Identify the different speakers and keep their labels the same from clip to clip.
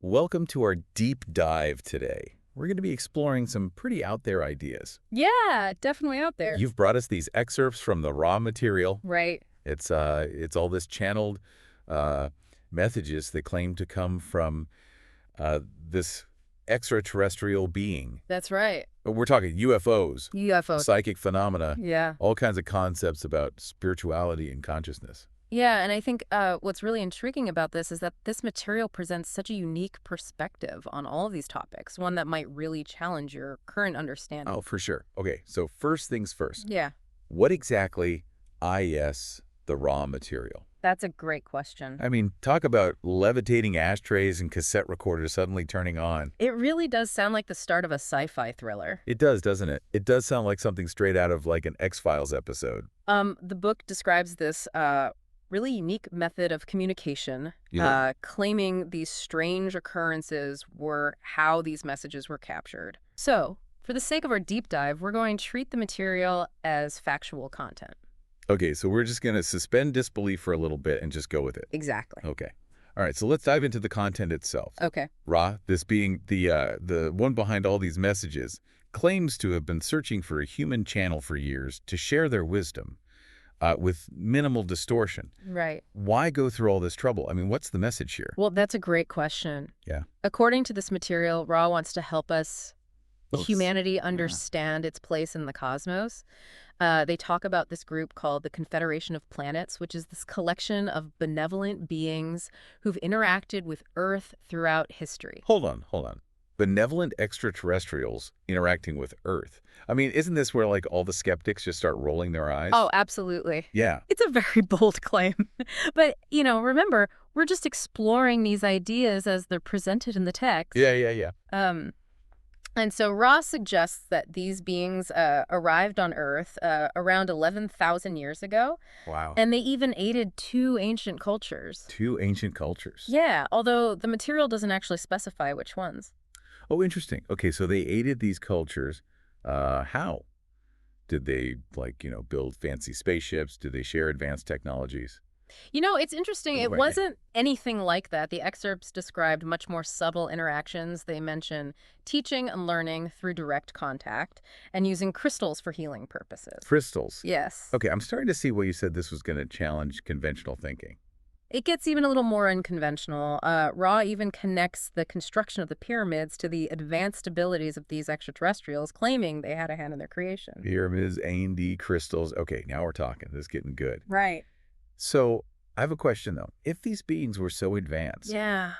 Speaker 1: Welcome to our deep dive today. We're going to be exploring some pretty out there ideas.
Speaker 2: Yeah, definitely out there.
Speaker 1: You've brought us these excerpts from the raw material.
Speaker 2: Right.
Speaker 1: It's all this channeled uh, messages that claim to come from this extraterrestrial being.
Speaker 2: That's right.
Speaker 1: We're talking UFOs,
Speaker 2: UFOs.
Speaker 1: psychic phenomena,
Speaker 2: Yeah.
Speaker 1: all kinds of concepts about spirituality and consciousness.
Speaker 2: Yeah, and I think what's really intriguing about this is that this material presents such a unique perspective on all of these topics, one that might really challenge your current understanding.
Speaker 1: Oh, for sure. Okay, so first things first.
Speaker 2: Yeah,
Speaker 1: What exactly is the raw material?
Speaker 2: that's a great question.
Speaker 1: I mean, talk about levitating ashtrays and cassette recorders suddenly turning on.
Speaker 2: It really does sound like the start of a sci-fi thriller.
Speaker 1: It does, doesn't it? It does sound like something straight out of like an X-Files episode.
Speaker 2: The book describes this really unique method of communication,
Speaker 1: Yeah.
Speaker 2: claiming these strange occurrences were how these messages were captured. So, for the sake of our deep dive, we're going to treat the material as factual content.
Speaker 1: Okay, so we're just going to suspend disbelief for a little bit and just go with it.
Speaker 2: Exactly.
Speaker 1: Okay. All right, so let's dive into the content itself.
Speaker 2: Okay.
Speaker 1: Ra, this being the one behind all these messages, claims to have been searching for a human channel for years to share their wisdom with minimal distortion.
Speaker 2: Right.
Speaker 1: Why go through all this trouble? I mean, what's the message here?
Speaker 2: Well, that's a great question.
Speaker 1: Yeah.
Speaker 2: According to this material, Ra wants to help us,
Speaker 1: Oops.
Speaker 2: humanity, understand its place in the cosmos. They talk about this group called the Confederation of Planets, which is this collection of benevolent beings who've interacted with Earth throughout history.
Speaker 1: Hold on. Benevolent extraterrestrials interacting with Earth. I mean, isn't this where like all the skeptics just start rolling their eyes?
Speaker 2: Oh, absolutely.
Speaker 1: Yeah.
Speaker 2: It's a very bold claim. But, remember, we're just exploring these ideas as they're presented in the text.
Speaker 1: Yeah.
Speaker 2: And so Ross suggests that these beings arrived on Earth around 11,000 years ago,
Speaker 1: Wow.
Speaker 2: and they even aided two ancient cultures.
Speaker 1: Two ancient cultures.
Speaker 2: Yeah, although the material doesn't actually specify which ones.
Speaker 1: Oh, interesting. Okay, so they aided these cultures. How? Did they, build fancy spaceships? Did they share advanced technologies?
Speaker 2: It's interesting. It
Speaker 1: Right.
Speaker 2: wasn't anything like that. The excerpts described much more subtle interactions. They mention teaching and learning through direct contact and using crystals for healing purposes.
Speaker 1: Crystals.
Speaker 2: Yes.
Speaker 1: Okay, I'm starting to see why you said this was going to challenge conventional thinking.
Speaker 2: It gets even a little more unconventional. Ra even connects the construction of the pyramids to the advanced abilities of these extraterrestrials, claiming they had a hand in their creation.
Speaker 1: Pyramids, A&D, crystals. Okay, now we're talking. This is getting good.
Speaker 2: Right.
Speaker 1: So I have a question, though. If these beings were so advanced,
Speaker 2: Yeah,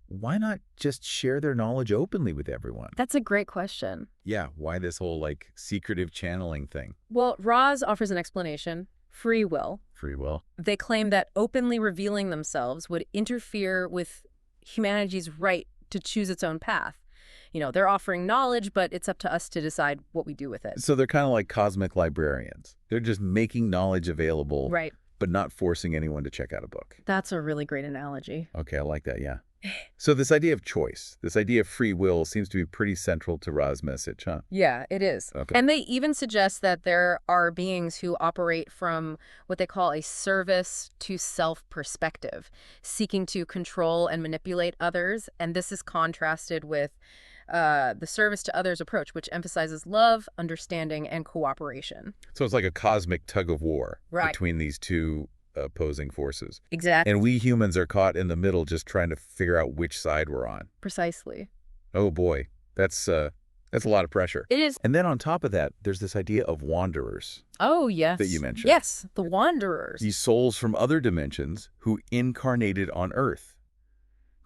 Speaker 1: why not just share their knowledge openly with everyone?
Speaker 2: that's a great question.
Speaker 1: Yeah, why this whole, secretive channeling thing?
Speaker 2: Well, Roz offers an explanation: free will.
Speaker 1: Free will.
Speaker 2: They claim that openly revealing themselves would interfere with humanity's right to choose its own path. They're offering knowledge, but it's up to us to decide what we do with it.
Speaker 1: So they're kind of like cosmic librarians. They're just making knowledge available,
Speaker 2: Right.
Speaker 1: but not forcing anyone to check out a book.
Speaker 2: That's a really great analogy.
Speaker 1: Okay, I like that, yeah. So this idea of choice, this idea of free will seems to be pretty central to Ra's message, huh?
Speaker 2: Yeah, it is.
Speaker 1: Okay.
Speaker 2: And they even suggest that there are beings who operate from what they call a service to self perspective, seeking to control and manipulate others. And this is contrasted with the service to others approach, which emphasizes love, understanding, and cooperation.
Speaker 1: So it's like a cosmic tug of war
Speaker 2: Right.
Speaker 1: between these two opposing forces.
Speaker 2: Exactly.
Speaker 1: And we humans are caught in the middle just trying to figure out which side we're on.
Speaker 2: Precisely.
Speaker 1: Oh boy, that's a lot of pressure.
Speaker 2: It is.
Speaker 1: And then on top of that, there's this idea of wanderers,
Speaker 2: Oh, yes.
Speaker 1: that you mentioned.
Speaker 2: Yes, the Wanderers.
Speaker 1: these souls from other dimensions who incarnated on Earth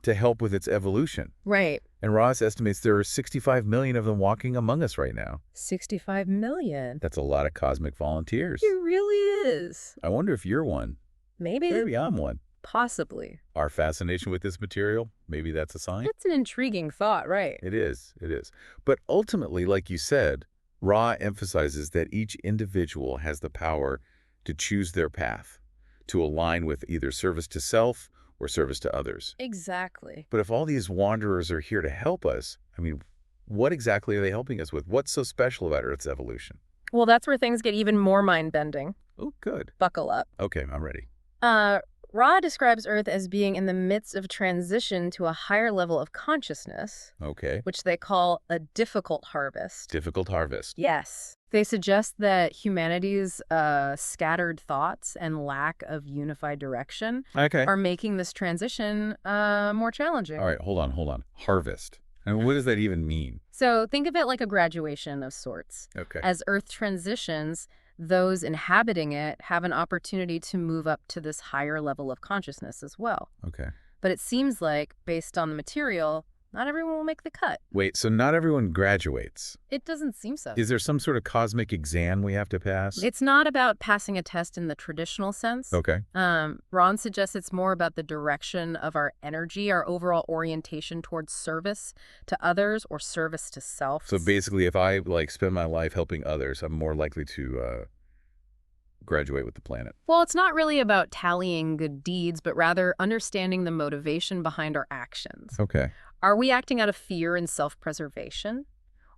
Speaker 1: to help with its evolution.
Speaker 2: Right.
Speaker 1: And Ross estimates there are 65 million of them walking among us right now.
Speaker 2: 65 million.
Speaker 1: That's a lot of cosmic volunteers.
Speaker 2: It really is.
Speaker 1: I wonder if you're one.
Speaker 2: Maybe.
Speaker 1: Maybe I'm one.
Speaker 2: Possibly.
Speaker 1: Our fascination with this material, maybe that's a sign?
Speaker 2: That's an intriguing thought, right?
Speaker 1: It is. But ultimately, like you said, Ra emphasizes that each individual has the power to choose their path, to align with either service to self or service to others.
Speaker 2: Exactly.
Speaker 1: But if all these wanderers are here to help us, what exactly are they helping us with? What's so special about Earth's evolution?
Speaker 2: Well, that's where things get even more mind-bending.
Speaker 1: Oh, good.
Speaker 2: Buckle up.
Speaker 1: Okay, I'm ready.
Speaker 2: Ra describes Earth as being in the midst of transition to a higher level of consciousness,
Speaker 1: Okay.
Speaker 2: which they call a difficult harvest.
Speaker 1: Difficult harvest.
Speaker 2: Yes. They suggest that humanity's scattered thoughts and lack of unified direction
Speaker 1: Okay.
Speaker 2: are making this transition more challenging.
Speaker 1: All right, hold on. Harvest. And what does that even mean?
Speaker 2: So think of it like a graduation of sorts.
Speaker 1: Okay.
Speaker 2: As Earth transitions, those inhabiting it have an opportunity to move up to this higher level of consciousness as well.
Speaker 1: Okay.
Speaker 2: But it seems like, based on the material, not everyone will make the cut.
Speaker 1: Wait, so not everyone graduates.
Speaker 2: It doesn't seem so.
Speaker 1: Is there some sort of cosmic exam we have to pass?
Speaker 2: It's not about passing a test in the traditional sense.
Speaker 1: Okay.
Speaker 2: Ron suggests it's more about the direction of our energy, our overall orientation towards service to others or service to self.
Speaker 1: So basically, if I spend my life helping others, I'm more likely to graduate with the planet.
Speaker 2: Well, it's not really about tallying good deeds, but rather understanding the motivation behind our actions.
Speaker 1: Okay.
Speaker 2: Are we acting out of fear and self-preservation?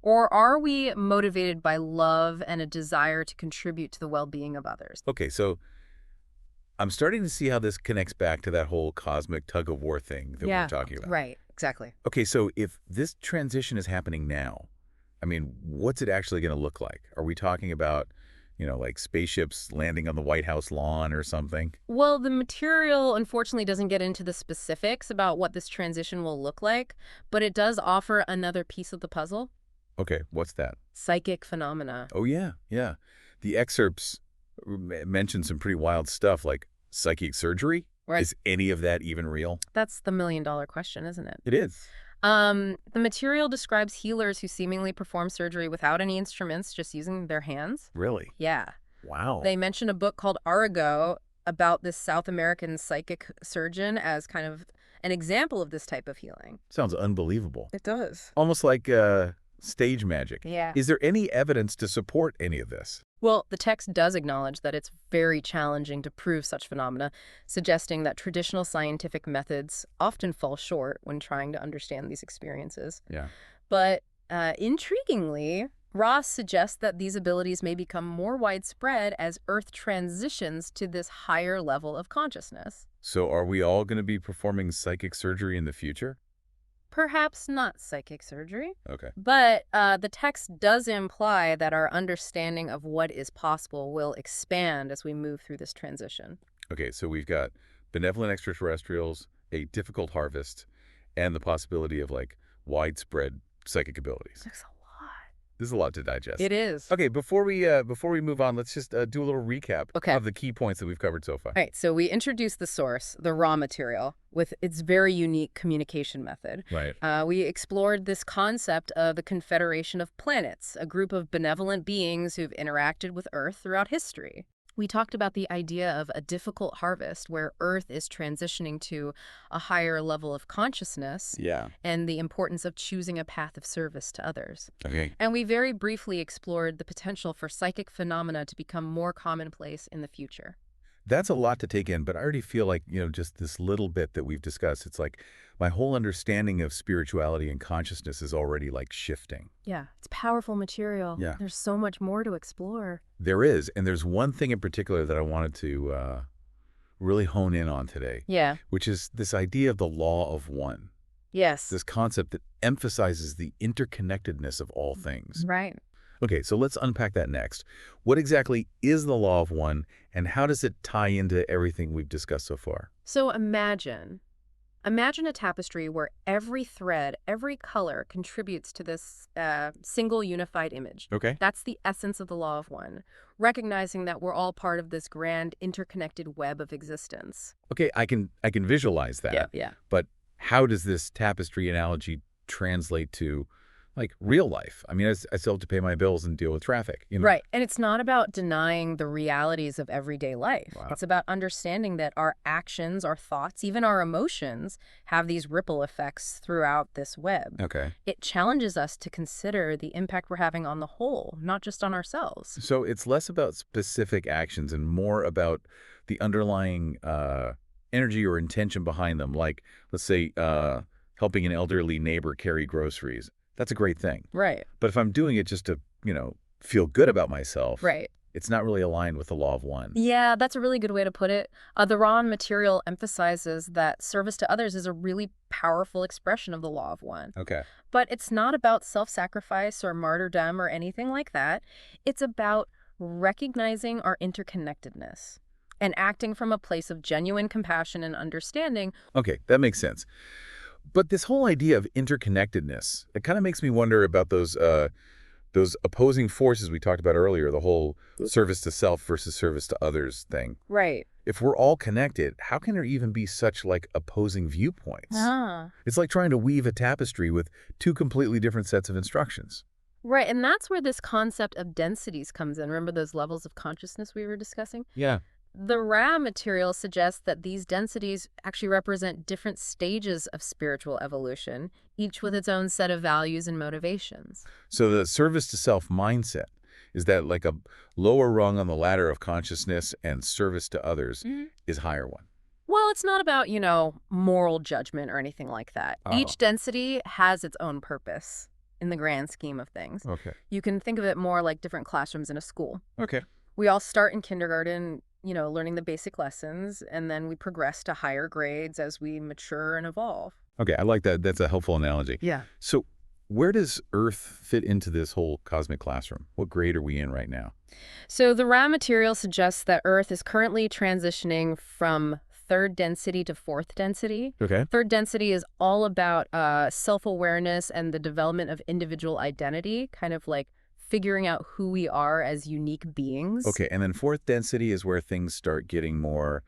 Speaker 2: Or are we motivated by love and a desire to contribute to the well-being of others?
Speaker 1: Okay, so I'm starting to see how this connects back to that whole cosmic tug-of-war thing that we were talking about.
Speaker 2: Right, exactly.
Speaker 1: Okay, so if this transition is happening now, I mean, what's it actually going to look like? Are we talking about, like spaceships landing on the White House lawn or something?
Speaker 2: Well, the material unfortunately doesn't get into the specifics about what this transition will look like, but it does offer another piece of the puzzle.
Speaker 1: Okay, what's that?
Speaker 2: Psychic phenomena.
Speaker 1: Oh, yeah. The excerpts mention some pretty wild stuff like psychic surgery.
Speaker 2: Right.
Speaker 1: Is any of that even real?
Speaker 2: That's the million-dollar question, isn't it?
Speaker 1: It is.
Speaker 2: The material describes healers who seemingly perform surgery without any instruments, just using their hands.
Speaker 1: Really?
Speaker 2: Yeah.
Speaker 1: Wow.
Speaker 2: They mention a book called Arago about this South American psychic surgeon as kind of an example of this type of healing.
Speaker 1: Sounds unbelievable.
Speaker 2: It does.
Speaker 1: Almost like stage magic.
Speaker 2: Yeah.
Speaker 1: Is there any evidence to support any of this?
Speaker 2: Well, the text does acknowledge that it's very challenging to prove such phenomena, suggesting that traditional scientific methods often fall short when trying to understand these experiences.
Speaker 1: Yeah.
Speaker 2: But intriguingly, Ross suggests that these abilities may become more widespread as Earth transitions to this higher level of consciousness.
Speaker 1: So are we all going to be performing psychic surgery in the future?
Speaker 2: Perhaps not psychic surgery,
Speaker 1: Okay.
Speaker 2: but the text does imply that our understanding of what is possible will expand as we move through this transition.
Speaker 1: Okay, so we've got benevolent extraterrestrials, a difficult harvest, and the possibility of widespread psychic abilities.
Speaker 2: That's a lot.
Speaker 1: This is a lot to digest.
Speaker 2: It is.
Speaker 1: Okay, before we move on, let's just do a little recap of the key points that we've covered so far.
Speaker 2: All right, so we introduced the source, the raw material, with its very unique communication method.
Speaker 1: Right.
Speaker 2: We explored this concept of the Confederation of Planets, a group of benevolent beings who've interacted with Earth throughout history. We talked about the idea of a difficult harvest where Earth is transitioning to a higher level of consciousness.
Speaker 1: Yeah.
Speaker 2: And the importance of choosing a path of service to others.
Speaker 1: Okay.
Speaker 2: And we very briefly explored the potential for psychic phenomena to become more commonplace in the future.
Speaker 1: That's a lot to take in, but I already feel like, just this little bit that we've discussed, it's like my whole understanding of spirituality and consciousness is already shifting.
Speaker 2: Yeah, it's powerful material.
Speaker 1: Yeah.
Speaker 2: There's so much more to explore.
Speaker 1: There is, and there's one thing in particular that I wanted to really hone in on today.
Speaker 2: Yeah.
Speaker 1: Which is this idea of the law of one.
Speaker 2: Yes.
Speaker 1: This concept that emphasizes the interconnectedness of all things.
Speaker 2: Right.
Speaker 1: Okay, so let's unpack that next. What exactly is the law of one, and how does it tie into everything we've discussed so far?
Speaker 2: So imagine a tapestry where every thread, every color contributes to this single unified image.
Speaker 1: Okay.
Speaker 2: That's the essence of the law of one, recognizing that we're all part of this grand interconnected web of existence.
Speaker 1: Okay, I can visualize that.
Speaker 2: Yeah.
Speaker 1: But how does this tapestry analogy translate to real life? I mean, I still have to pay my bills and deal with traffic.
Speaker 2: Right. And it's not about denying the realities of everyday life.
Speaker 1: Wow.
Speaker 2: It's about understanding that our actions, our thoughts, even our emotions have these ripple effects throughout this web.
Speaker 1: Okay.
Speaker 2: It challenges us to consider the impact we're having on the whole, not just on ourselves.
Speaker 1: So it's less about specific actions and more about the underlying energy or intention behind them. Like, let's say, helping an elderly neighbor carry groceries. That's a great thing.
Speaker 2: Right.
Speaker 1: But if I'm doing it just to, feel good about myself,
Speaker 2: Right.
Speaker 1: It's not really aligned with the law of one.
Speaker 2: Yeah, that's a really good way to put it. The raw material emphasizes that service to others is a really powerful expression of the law of one.
Speaker 1: Okay.
Speaker 2: But it's not about self-sacrifice or martyrdom or anything like that. It's about recognizing our interconnectedness and acting from a place of genuine compassion and understanding.
Speaker 1: Okay, that makes sense. But this whole idea of interconnectedness, it kind of makes me wonder about those opposing forces we talked about earlier, the whole service to self versus service to others thing.
Speaker 2: Right.
Speaker 1: If we're all connected, how can there even be such like opposing viewpoints?
Speaker 2: Ah.
Speaker 1: It's like trying to weave a tapestry with two completely different sets of instructions.
Speaker 2: Right, and that's where this concept of densities comes in. Remember those levels of consciousness we were discussing?
Speaker 1: Yeah.
Speaker 2: The Ra material suggests that these densities actually represent different stages of spiritual evolution, each with its own set of values and motivations.
Speaker 1: So the service to self mindset, is that like a lower rung on the ladder of consciousness, and service to others
Speaker 2: Mhm.
Speaker 1: is higher one?
Speaker 2: Well, it's not about, moral judgment or anything like that.
Speaker 1: Oh.
Speaker 2: Each density has its own purpose in the grand scheme of things.
Speaker 1: Okay.
Speaker 2: You can think of it more like different classrooms in a school.
Speaker 1: Okay.
Speaker 2: We all start in kindergarten, learning the basic lessons, and then we progress to higher grades as we mature and evolve.
Speaker 1: Okay, I like that. That's a helpful analogy.
Speaker 2: Yeah.
Speaker 1: So where does Earth fit into this whole cosmic classroom? What grade are we in right now?
Speaker 2: So the raw material suggests that Earth is currently transitioning from third density to fourth density.
Speaker 1: Okay.
Speaker 2: Third density is all about self-awareness and the development of individual identity, kind of like figuring out who we are as unique beings.
Speaker 1: Okay, and then fourth density is where things start getting more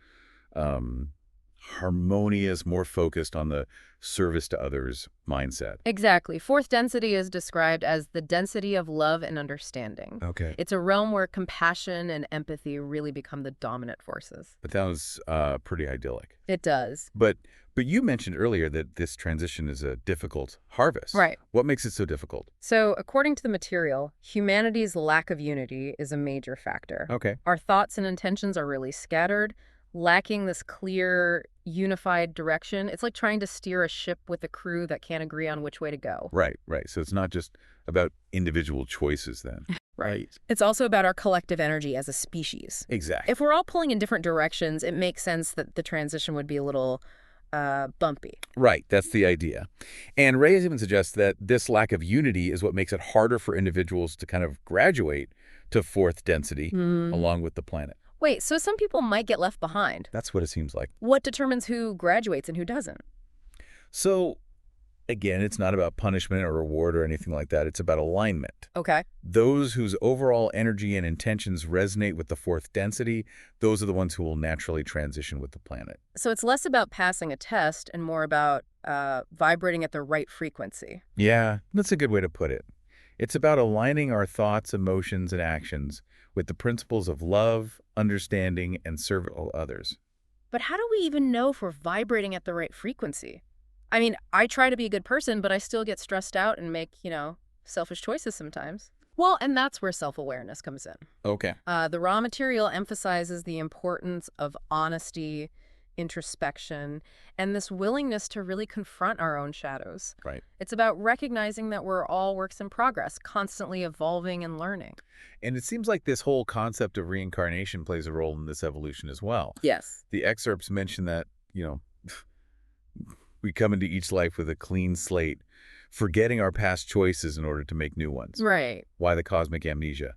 Speaker 1: harmonious, more focused on the service to others mindset.
Speaker 2: Exactly. Fourth density is described as the density of love and understanding.
Speaker 1: Okay.
Speaker 2: It's a realm where compassion and empathy really become the dominant forces.
Speaker 1: But that was pretty idyllic.
Speaker 2: It does.
Speaker 1: But you mentioned earlier that this transition is a difficult harvest.
Speaker 2: Right.
Speaker 1: What makes it so difficult?
Speaker 2: So, according to the material, humanity's lack of unity is a major factor.
Speaker 1: Okay.
Speaker 2: Our thoughts and intentions are really scattered, lacking this clear, unified direction. It's like trying to steer a ship with a crew that can't agree on which way to go.
Speaker 1: Right, right. So it's not just about individual choices then. Right.
Speaker 2: It's also about our collective energy as a species.
Speaker 1: Exactly.
Speaker 2: If we're all pulling in different directions, it makes sense that the transition would be a little bumpy.
Speaker 1: Right, that's the idea. And Ray even suggests that this lack of unity is what makes it harder for individuals to kind of graduate to fourth density along with the planet.
Speaker 2: Wait, so some people might get left behind.
Speaker 1: That's what it seems like.
Speaker 2: What determines who graduates and who doesn't?
Speaker 1: So, again, it's not about punishment or reward or anything like that. It's about alignment.
Speaker 2: Okay.
Speaker 1: Those whose overall energy and intentions resonate with the fourth density, those are the ones who will naturally transition with the planet.
Speaker 2: So it's less about passing a test and more about vibrating at the right frequency.
Speaker 1: Yeah, that's a good way to put it. It's about aligning our thoughts, emotions, and actions with the principles of love, understanding, and service to others.
Speaker 2: But how do we even know if we're vibrating at the right frequency? I mean, I try to be a good person, but I still get stressed out and make, selfish choices sometimes. Well, and that's where self-awareness comes in.
Speaker 1: Okay.
Speaker 2: The raw material emphasizes the importance of honesty, introspection, and this willingness to really confront our own shadows.
Speaker 1: Right.
Speaker 2: It's about recognizing that we're all works in progress, constantly evolving and learning.
Speaker 1: And it seems like this whole concept of reincarnation plays a role in this evolution as well.
Speaker 2: Yes.
Speaker 1: The excerpts mention that, we come into each life with a clean slate, forgetting our past choices in order to make new ones.
Speaker 2: Right.
Speaker 1: Why the cosmic amnesia?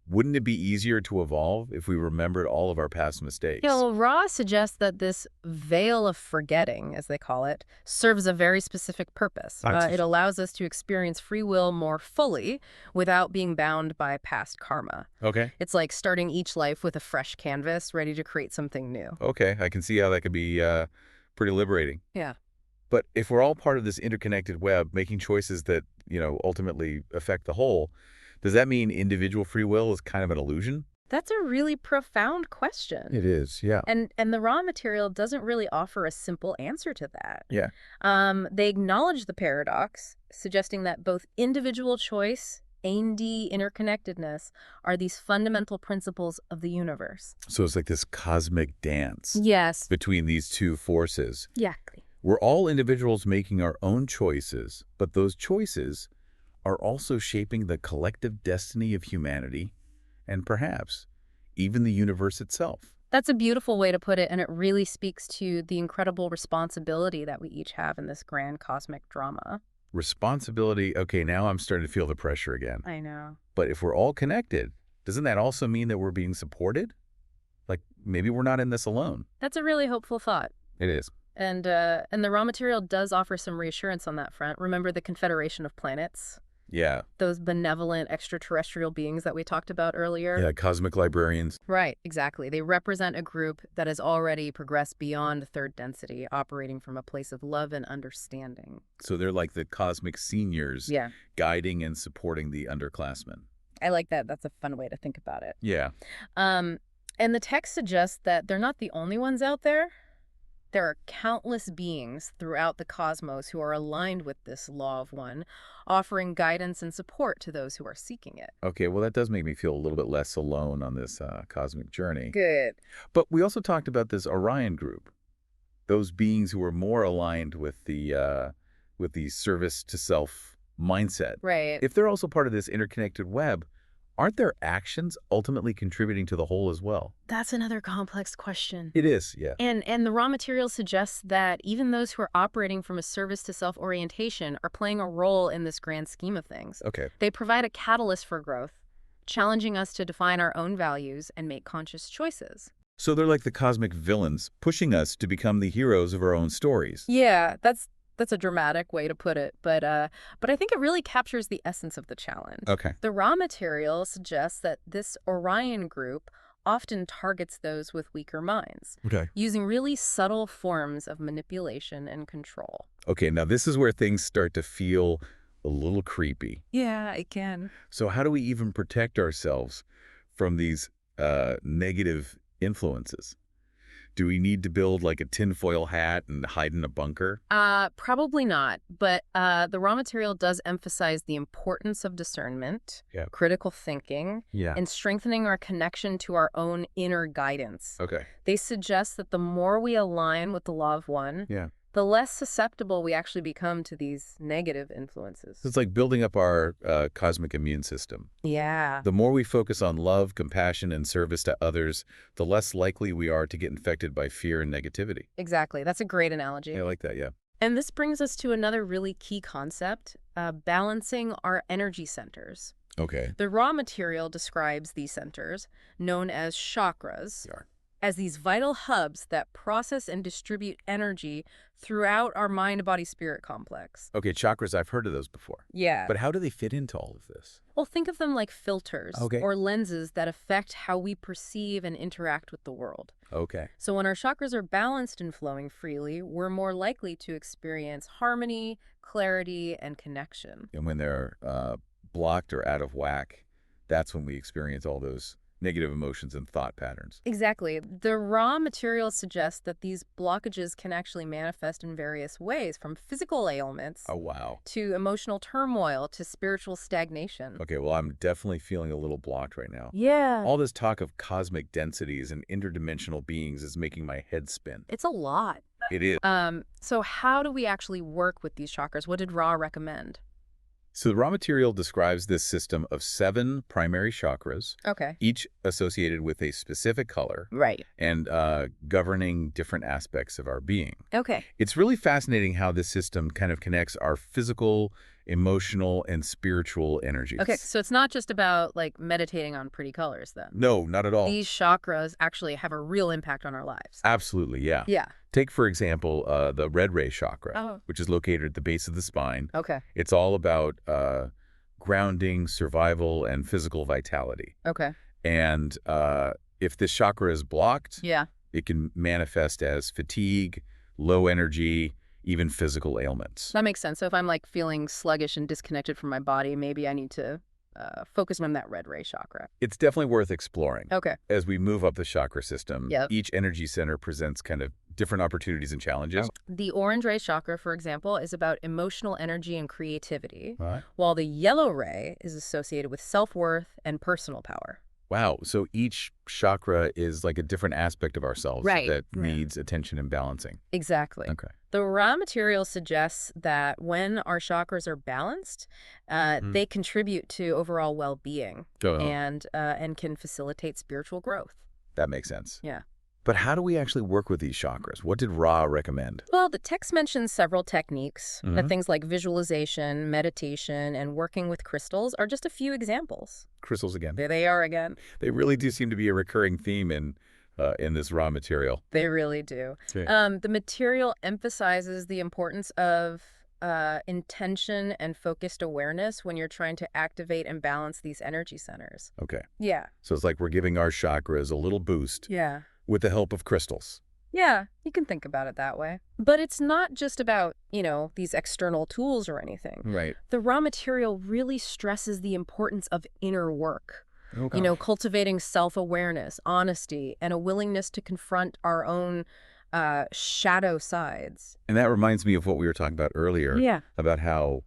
Speaker 1: Wouldn't it be easier to evolve if we remembered all of our past mistakes?
Speaker 2: Yeah, well, Ra suggests that this veil of forgetting, as they call it, serves a very specific purpose. It allows us to experience free will more fully without being bound by past karma.
Speaker 1: Okay.
Speaker 2: It's like starting each life with a fresh canvas, ready to create something new.
Speaker 1: Okay, I can see how that could be pretty liberating.
Speaker 2: Yeah.
Speaker 1: But if we're all part of this interconnected web, making choices that, ultimately affect the whole, does that mean individual free will is kind of an illusion?
Speaker 2: That's a really profound question.
Speaker 1: It is, yeah.
Speaker 2: And the raw material doesn't really offer a simple answer to that.
Speaker 1: Yeah.
Speaker 2: They acknowledge the paradox, suggesting that both individual choice and interconnectedness are these fundamental principles of the universe.
Speaker 1: So it's like this cosmic dance
Speaker 2: Yes.
Speaker 1: between these two forces.
Speaker 2: Exactly.
Speaker 1: We're all individuals making our own choices, but those choices are also shaping the collective destiny of humanity and perhaps even the universe itself.
Speaker 2: That's a beautiful way to put it, and it really speaks to the incredible responsibility that we each have in this grand cosmic drama.
Speaker 1: Responsibility, okay, now I'm starting to feel the pressure again.
Speaker 2: I know.
Speaker 1: But if we're all connected, doesn't that also mean that we're being supported? Like, maybe we're not in this alone.
Speaker 2: That's a really hopeful thought.
Speaker 1: It is.
Speaker 2: And the raw material does offer some reassurance on that front. Remember the Confederation of Planets?
Speaker 1: Yeah.
Speaker 2: Those benevolent extraterrestrial beings that we talked about earlier?
Speaker 1: Yeah, cosmic librarians.
Speaker 2: Right, exactly. They represent a group that has already progressed beyond third density, operating from a place of love and understanding.
Speaker 1: So they're like the cosmic seniors,
Speaker 2: Yeah.
Speaker 1: guiding and supporting the underclassmen.
Speaker 2: I like that. That's a fun way to think about it.
Speaker 1: Yeah.
Speaker 2: And the text suggests that they're not the only ones out there. There are countless beings throughout the cosmos who are aligned with this law of one, offering guidance and support to those who are seeking it.
Speaker 1: Okay, well, that does make me feel a little bit less alone on this cosmic journey.
Speaker 2: Good.
Speaker 1: But we also talked about this Orion group, those beings who are more aligned with the service to self mindset.
Speaker 2: Right.
Speaker 1: If they're also part of this interconnected web, aren't their actions ultimately contributing to the whole as well?
Speaker 2: That's another complex question.
Speaker 1: It is, yeah.
Speaker 2: And the raw material suggests that even those who are operating from a service to self-orientation are playing a role in this grand scheme of things.
Speaker 1: Okay.
Speaker 2: They provide a catalyst for growth, challenging us to define our own values and make conscious choices.
Speaker 1: So they're like the cosmic villains, pushing us to become the heroes of our own stories.
Speaker 2: Yeah, that's a dramatic way to put it, but I think it really captures the essence of the challenge.
Speaker 1: Okay.
Speaker 2: The raw material suggests that this Orion group often targets those with weaker minds,
Speaker 1: Okay.
Speaker 2: using really subtle forms of manipulation and control.
Speaker 1: Okay, now this is where things start to feel a little creepy.
Speaker 2: Yeah, it can.
Speaker 1: So how do we even protect ourselves from these negative influences? Do we need to build like a tinfoil hat and hide in a bunker?
Speaker 2: Probably not, but the raw material does emphasize the importance of discernment,
Speaker 1: Yeah.
Speaker 2: critical thinking,
Speaker 1: Yeah.
Speaker 2: and strengthening our connection to our own inner guidance.
Speaker 1: Okay.
Speaker 2: They suggest that the more we align with the law of one,
Speaker 1: Yeah.
Speaker 2: the less susceptible we actually become to these negative influences.
Speaker 1: So it's like building up our cosmic immune system.
Speaker 2: Yeah.
Speaker 1: The more we focus on love, compassion, and service to others, the less likely we are to get infected by fear and negativity.
Speaker 2: Exactly. That's a great analogy.
Speaker 1: Yeah, I like that, yeah.
Speaker 2: And this brings us to another really key concept, balancing our energy centers.
Speaker 1: Okay.
Speaker 2: The raw material describes these centers, known as chakras,
Speaker 1: Yeah.
Speaker 2: as these vital hubs that process and distribute energy throughout our mind-body-spirit complex.
Speaker 1: Okay, chakras, I've heard of those before.
Speaker 2: Yeah.
Speaker 1: But how do they fit into all of this?
Speaker 2: Well, think of them like filters
Speaker 1: Okay.
Speaker 2: or lenses that affect how we perceive and interact with the world.
Speaker 1: Okay.
Speaker 2: So when our chakras are balanced and flowing freely, we're more likely to experience harmony, clarity, and connection.
Speaker 1: And when they're blocked or out of whack, that's when we experience all those negative emotions and thought patterns.
Speaker 2: Exactly. The raw material suggests that these blockages can actually manifest in various ways, from physical ailments
Speaker 1: Oh, wow.
Speaker 2: to emotional turmoil to spiritual stagnation.
Speaker 1: Okay, well, I'm definitely feeling a little blocked right now.
Speaker 2: Yeah.
Speaker 1: All this talk of cosmic densities and interdimensional beings is making my head spin.
Speaker 2: It's a lot.
Speaker 1: It is.
Speaker 2: So how do we actually work with these chakras? What did Ra recommend?
Speaker 1: So the raw material describes this system of 7 primary chakras,
Speaker 2: Okay.
Speaker 1: each associated with a specific color
Speaker 2: Right.
Speaker 1: and governing different aspects of our being.
Speaker 2: Okay.
Speaker 1: It's really fascinating how this system kind of connects our physical, emotional, and spiritual energies.
Speaker 2: Okay, so it's not just about like meditating on pretty colors then.
Speaker 1: No, not at all.
Speaker 2: These chakras actually have a real impact on our lives.
Speaker 1: Absolutely, yeah.
Speaker 2: Yeah.
Speaker 1: Take, for example, the red ray chakra,
Speaker 2: Oh.
Speaker 1: which is located at the base of the spine.
Speaker 2: Okay.
Speaker 1: It's all about grounding, survival, and physical vitality.
Speaker 2: Okay.
Speaker 1: And if this chakra is blocked,
Speaker 2: Yeah.
Speaker 1: it can manifest as fatigue, low energy, even physical ailments.
Speaker 2: That makes sense. So if I'm like feeling sluggish and disconnected from my body, maybe I need to focus on that red ray chakra.
Speaker 1: It's definitely worth exploring.
Speaker 2: Okay.
Speaker 1: As we move up the chakra system,
Speaker 2: Yep.
Speaker 1: each energy center presents kind of different opportunities and challenges.
Speaker 2: The orange ray chakra, for example, is about emotional energy and creativity,
Speaker 1: Right.
Speaker 2: while the yellow ray is associated with self-worth and personal power.
Speaker 1: Wow. So each chakra is like a different aspect of ourselves
Speaker 2: Right.
Speaker 1: that
Speaker 2: Yeah.
Speaker 1: needs attention and balancing.
Speaker 2: Exactly.
Speaker 1: Okay.
Speaker 2: The raw material suggests that when our chakras are balanced,
Speaker 1: Hmm.
Speaker 2: they contribute to overall well-being
Speaker 1: Oh,
Speaker 2: and can facilitate spiritual growth.
Speaker 1: that makes sense.
Speaker 2: Yeah.
Speaker 1: But how do we actually work with these chakras? What did Ra recommend?
Speaker 2: Well, the text mentions several techniques.
Speaker 1: Hmm.
Speaker 2: Things like visualization, meditation, and working with crystals are just a few examples.
Speaker 1: Crystals again.
Speaker 2: There they are again.
Speaker 1: They really do seem to be a recurring theme in this raw material.
Speaker 2: They really do.
Speaker 1: Okay.
Speaker 2: The material emphasizes the importance of intention and focused awareness when you're trying to activate and balance these energy centers.
Speaker 1: Okay.
Speaker 2: Yeah.
Speaker 1: So it's like we're giving our chakras a little boost
Speaker 2: Yeah.
Speaker 1: with the help of crystals.
Speaker 2: Yeah, you can think about it that way. But it's not just about, these external tools or anything.
Speaker 1: Right.
Speaker 2: The raw material really stresses the importance of inner work.
Speaker 1: Okay.
Speaker 2: Cultivating self-awareness, honesty, and a willingness to confront our own shadow sides.
Speaker 1: And that reminds me of what we were talking about earlier,
Speaker 2: Yeah.
Speaker 1: about how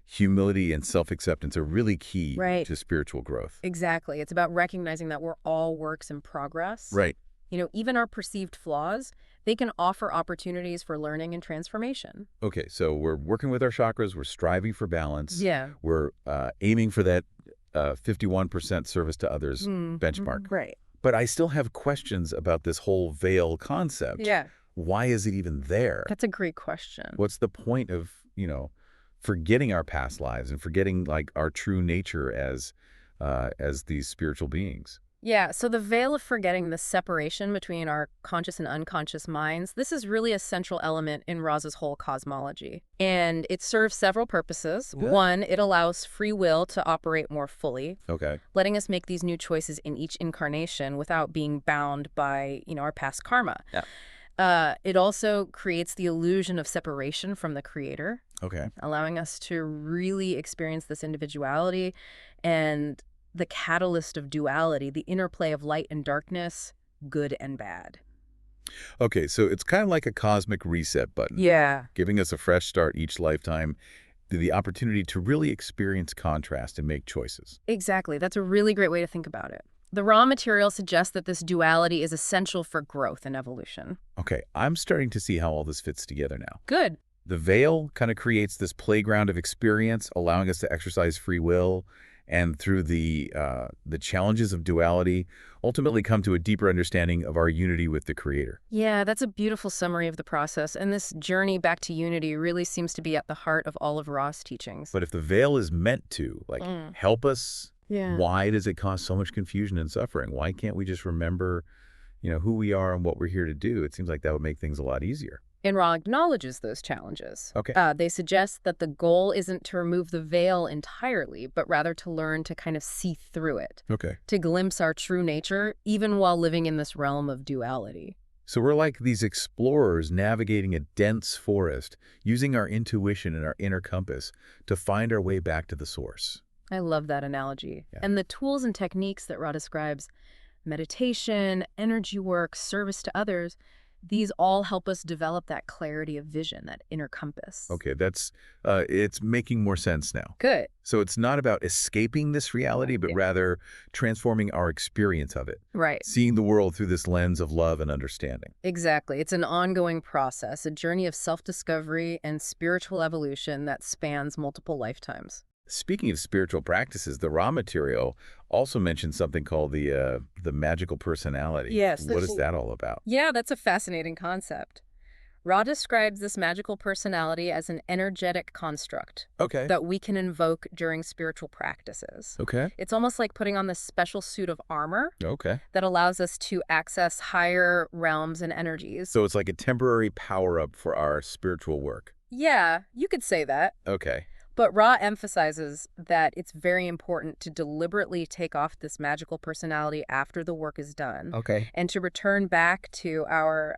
Speaker 1: humility and self-acceptance are really key
Speaker 2: Right.
Speaker 1: to spiritual growth.
Speaker 2: Exactly. It's about recognizing that we're all works in progress.
Speaker 1: Right.
Speaker 2: Even our perceived flaws, they can offer opportunities for learning and transformation.
Speaker 1: Okay, so we're working with our chakras, we're striving for balance,
Speaker 2: Yeah.
Speaker 1: we're aiming for that 51% service to others benchmark.
Speaker 2: Right.
Speaker 1: But I still have questions about this whole veil concept.
Speaker 2: Yeah.
Speaker 1: Why is it even there?
Speaker 2: That's a great question.
Speaker 1: What's the point of, forgetting our past lives and forgetting like our true nature as these spiritual beings?
Speaker 2: Yeah, so the veil of forgetting, the separation between our conscious and unconscious minds, this is really a central element in Ra's whole cosmology. And it serves several purposes.
Speaker 1: Yeah.
Speaker 2: One, it allows free will to operate more fully,
Speaker 1: Okay.
Speaker 2: letting us make these new choices in each incarnation without being bound by, our past karma.
Speaker 1: Yeah.
Speaker 2: It also creates the illusion of separation from the creator,
Speaker 1: Okay.
Speaker 2: allowing us to really experience this individuality and the catalyst of duality, the interplay of light and darkness, good and bad.
Speaker 1: Okay, so it's kind of like a cosmic reset button.
Speaker 2: Yeah.
Speaker 1: Giving us a fresh start each lifetime, the opportunity to really experience contrast and make choices.
Speaker 2: Exactly. That's a really great way to think about it. The raw material suggests that this duality is essential for growth and evolution.
Speaker 1: Okay, I'm starting to see how all this fits together now.
Speaker 2: Good.
Speaker 1: The veil kind of creates this playground of experience, allowing us to exercise free will, and through the challenges of duality, ultimately come to a deeper understanding of our unity with the Creator.
Speaker 2: Yeah, that's a beautiful summary of the process. And this journey back to unity really seems to be at the heart of all of Ra's teachings.
Speaker 1: But if the veil is meant to, help us,
Speaker 2: Yeah.
Speaker 1: why does it cause so much confusion and suffering? Why can't we just remember, who we are and what we're here to do? It seems like that would make things a lot easier.
Speaker 2: And Ra acknowledges those challenges.
Speaker 1: Okay.
Speaker 2: They suggest that the goal isn't to remove the veil entirely, but rather to learn to kind of see through it,
Speaker 1: Okay.
Speaker 2: to glimpse our true nature, even while living in this realm of duality.
Speaker 1: So we're like these explorers navigating a dense forest, using our intuition and our inner compass to find our way back to the source.
Speaker 2: I love that analogy.
Speaker 1: Yeah.
Speaker 2: And the tools and techniques that Ra describes, meditation, energy work, service to others, these all help us develop that clarity of vision, that inner compass.
Speaker 1: Okay, it's making more sense now.
Speaker 2: Good.
Speaker 1: So it's not about escaping this reality, but
Speaker 2: Yeah.
Speaker 1: rather transforming our experience of it,
Speaker 2: Right.
Speaker 1: seeing the world through this lens of love and understanding.
Speaker 2: Exactly. It's an ongoing process, a journey of self-discovery and spiritual evolution that spans multiple lifetimes.
Speaker 1: Speaking of spiritual practices, the raw material also mentions something called the magical personality.
Speaker 2: Yes,
Speaker 1: What is that all about?
Speaker 2: Yeah, that's a fascinating concept. Ra describes this magical personality as an energetic construct
Speaker 1: Okay.
Speaker 2: that we can invoke during spiritual practices.
Speaker 1: Okay.
Speaker 2: It's almost like putting on this special suit of armor
Speaker 1: Okay.
Speaker 2: that allows us to access higher realms and energies.
Speaker 1: So it's like a temporary power-up for our spiritual work.
Speaker 2: Yeah, you could say that.
Speaker 1: Okay.
Speaker 2: But Ra emphasizes that it's very important to deliberately take off this magical personality after the work is done,
Speaker 1: Okay.
Speaker 2: and to return back to our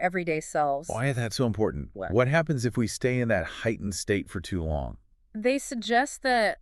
Speaker 2: everyday selves.
Speaker 1: Why is that so important? What happens if we stay in that heightened state for too long?
Speaker 2: They suggest that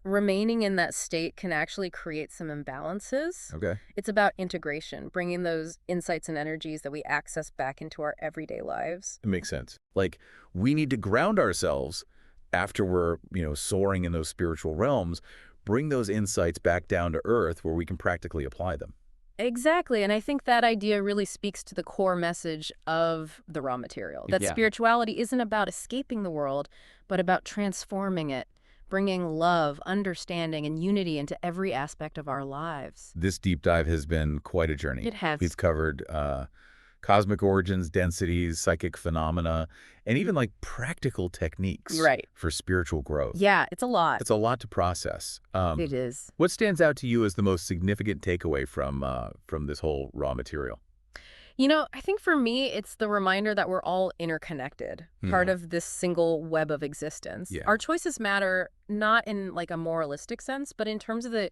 Speaker 2: remaining in that state can actually create some imbalances.
Speaker 1: Okay.
Speaker 2: It's about integration, bringing those insights and energies that we access back into our everyday lives.
Speaker 1: It makes sense. Like, we need to ground ourselves after we're, soaring in those spiritual realms, bring those insights back down to earth where we can practically apply them.
Speaker 2: Exactly, and I think that idea really speaks to the core message of the raw material, that
Speaker 3: Yeah.
Speaker 2: spirituality isn't about escaping the world, but about transforming it, bringing love, understanding, and unity into every aspect of our lives.
Speaker 1: This deep dive has been quite a journey.
Speaker 2: It has.
Speaker 1: We've covered cosmic origins, densities, psychic phenomena, and even like practical techniques
Speaker 2: Right.
Speaker 1: for spiritual growth.
Speaker 2: Yeah, it's a lot.
Speaker 1: It's a lot to process.
Speaker 2: It is.
Speaker 1: What stands out to you as the most significant takeaway from this whole raw material?
Speaker 2: I think for me, it's the reminder that we're all interconnected, part
Speaker 1: Yeah.
Speaker 2: of this single web of existence.
Speaker 1: Yeah.
Speaker 2: Our choices matter not in like a moralistic sense, but in terms of the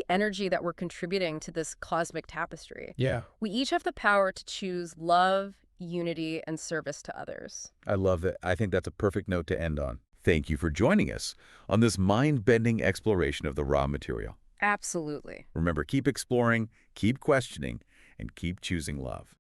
Speaker 2: energy that we're contributing to this cosmic tapestry.
Speaker 3: Yeah.
Speaker 2: We each have the power to choose love, unity, and service to others.
Speaker 1: I love that. I think that's a perfect note to end on. Thank you for joining us on this mind-bending exploration of the raw material.
Speaker 2: Absolutely.
Speaker 1: Remember, keep exploring, keep questioning, and keep choosing love.